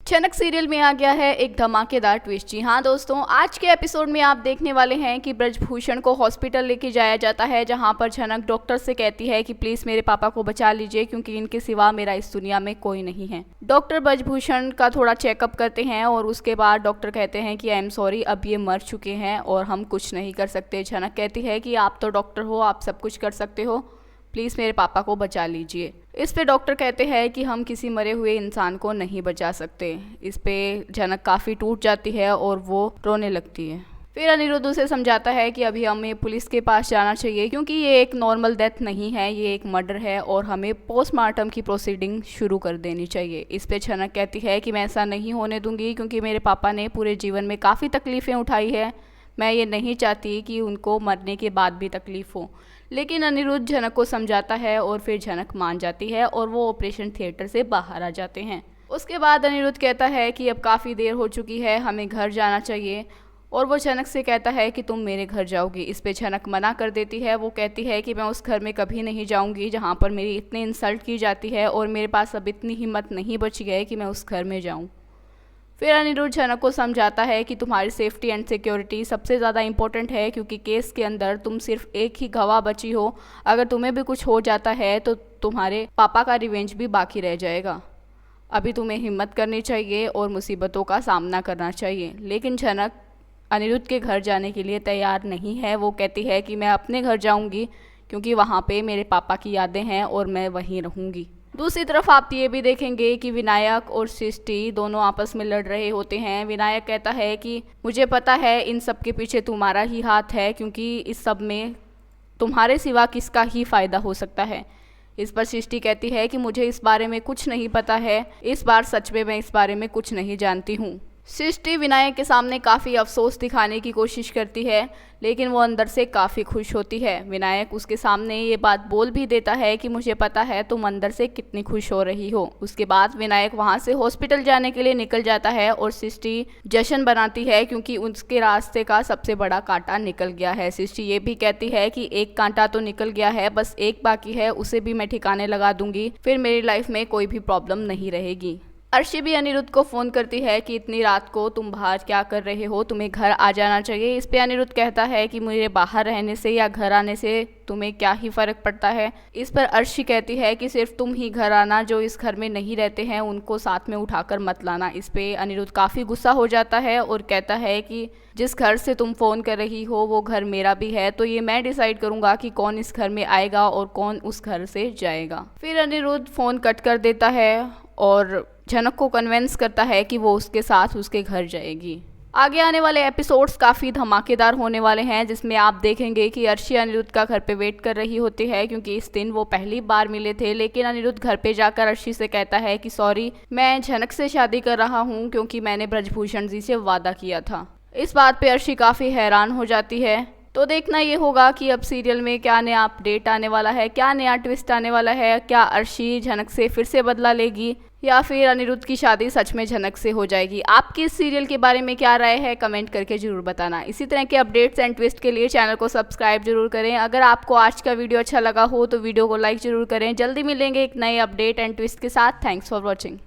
जनक serial में आ गया है एक धमाकेदार ट्विस्ट। जी हाँ दोस्तों, आज के एपिसोड में आप देखने वाले हैं कि ब्रजभूषण को हॉस्पिटल लेके जाया जाता है, जहां पर जनक डॉक्टर से कहती है कि प्लीज़ मेरे पापा को बचा लीजिए क्योंकि इनके सिवा मेरा इस दुनिया में कोई नहीं है। डॉक्टर ब्रजभूषण का थोड़ा चेकअप करते हैं और उसके बाद डॉक्टर कहते हैं कि आई एम सॉरी, अब ये मर चुके हैं और हम कुछ नहीं कर सकते। जनक कहती है कि आप तो डॉक्टर हो, आप सब कुछ कर सकते हो, प्लीज़ मेरे पापा को बचा लीजिए। इस पे डॉक्टर कहते हैं कि हम किसी मरे हुए इंसान को नहीं बचा सकते। इस पे जनक काफ़ी टूट जाती है और वो रोने लगती है। फिर अनिरुद्ध उसे समझाता है कि अभी हमें पुलिस के पास जाना चाहिए क्योंकि ये एक नॉर्मल डेथ नहीं है, ये एक मर्डर है और हमें पोस्टमार्टम की प्रोसीडिंग शुरू कर देनी चाहिए। इस पे जनक कहती है कि मैं ऐसा नहीं होने दूंगी क्योंकि मेरे पापा ने पूरे जीवन में काफ़ी तकलीफ़ें उठाई है, मैं ये नहीं चाहती कि उनको मरने के बाद भी तकलीफ़ हो। लेकिन अनिरुद्ध जनक को समझाता है और फिर जनक मान जाती है और वो ऑपरेशन थिएटर से बाहर आ जाते हैं। उसके बाद अनिरुद्ध कहता है कि अब काफ़ी देर हो चुकी है, हमें घर जाना चाहिए और वो जनक से कहता है कि तुम मेरे घर जाओगी। इस पे जनक मना कर देती है। वो कहती है कि मैं उस घर में कभी नहीं जाऊंगी जहाँ पर मेरी इतनी इंसल्ट की जाती है और मेरे पास अब इतनी हिम्मत नहीं बची है कि मैं उस घर में जाऊँ। फिर अनिरुद्ध जनक को समझाता है कि तुम्हारी सेफ्टी एंड सिक्योरिटी सबसे ज़्यादा इम्पोर्टेंट है क्योंकि केस के अंदर तुम सिर्फ एक ही गवाह बची हो। अगर तुम्हें भी कुछ हो जाता है तो तुम्हारे पापा का रिवेंज भी बाकी रह जाएगा। अभी तुम्हें हिम्मत करनी चाहिए और मुसीबतों का सामना करना चाहिए। लेकिन जनक अनिरुद्ध के घर जाने के लिए तैयार नहीं है। वो कहती है कि मैं अपने घर जाऊँगी क्योंकि वहाँ पे मेरे पापा की यादें हैं और मैं वहीं रहूँगी। दूसरी तरफ आप ये भी देखेंगे कि विनायक और सृष्टि दोनों आपस में लड़ रहे होते हैं। विनायक कहता है कि मुझे पता है इन सब के पीछे तुम्हारा ही हाथ है क्योंकि इस सब में तुम्हारे सिवा किसका ही फ़ायदा हो सकता है। इस पर सृष्टि कहती है कि मुझे इस बारे में कुछ नहीं पता है, इस बार सच में मैं इस बारे में कुछ नहीं जानती हूँ। सृष्टि विनायक के सामने काफ़ी अफसोस दिखाने की कोशिश करती है लेकिन वो अंदर से काफ़ी खुश होती है। विनायक उसके सामने ये बात बोल भी देता है कि मुझे पता है तुम अंदर से कितनी खुश हो रही हो। उसके बाद विनायक वहाँ से हॉस्पिटल जाने के लिए निकल जाता है और सृष्टि जश्न बनाती है क्योंकि उसके रास्ते का सबसे बड़ा कांटा निकल गया है। सृष्टि ये भी कहती है कि एक कांटा तो निकल गया है, बस एक बाकी है, उसे भी मैं ठिकाने लगा दूंगी, फिर मेरी लाइफ में कोई भी प्रॉब्लम नहीं रहेगी। अर्शी भी अनिरुद्ध को फ़ोन करती है कि इतनी रात को तुम बाहर क्या कर रहे हो, तुम्हें घर आ जाना चाहिए। इस पे अनिरुद्ध कहता है कि मुझे बाहर रहने से या घर आने से तुम्हें क्या ही फ़र्क पड़ता है। इस पर अर्शी कहती है कि सिर्फ तुम ही घर आना, जो इस घर में नहीं रहते हैं उनको साथ में उठाकर मत लाना। इस पे अनिरुद्ध काफ़ी गुस्सा हो जाता है और कहता है कि जिस घर से तुम फ़ोन कर रही हो वो घर मेरा भी है, तो ये मैं डिसाइड करूँगा कि कौन इस घर में आएगा और कौन उस घर से जाएगा। फिर अनिरुद्ध फ़ोन कट कर देता है और जनक को कन्विंस करता है कि वो उसके साथ उसके घर जाएगी। आगे आने वाले एपिसोड्स काफ़ी धमाकेदार होने वाले हैं जिसमें आप देखेंगे कि अर्शी अनिरुद्ध का घर पे वेट कर रही होती है क्योंकि इस दिन वो पहली बार मिले थे। लेकिन अनिरुद्ध घर पे जाकर अर्शी से कहता है कि सॉरी, मैं जनक से शादी कर रहा हूँ क्योंकि मैंने ब्रजभूषण जी से वादा किया था। इस बात पे अर्शी काफ़ी हैरान हो जाती है। तो देखना ये होगा कि अब सीरियल में क्या नया अपडेट आने वाला है, क्या नया ट्विस्ट आने वाला है। क्या अर्शी जनक से फिर से बदला लेगी या फिर अनिरुद्ध की शादी सच में जनक से हो जाएगी। आपकी इस सीरियल के बारे में क्या राय है, कमेंट करके जरूर बताना। इसी तरह के अपडेट्स एंड ट्विस्ट के लिए चैनल को सब्सक्राइब जरूर करें। अगर आपको आज का वीडियो अच्छा लगा हो तो वीडियो को लाइक जरूर करें। जल्दी मिलेंगे एक नए अपडेट एंड ट्विस्ट के साथ। Thanks for watching.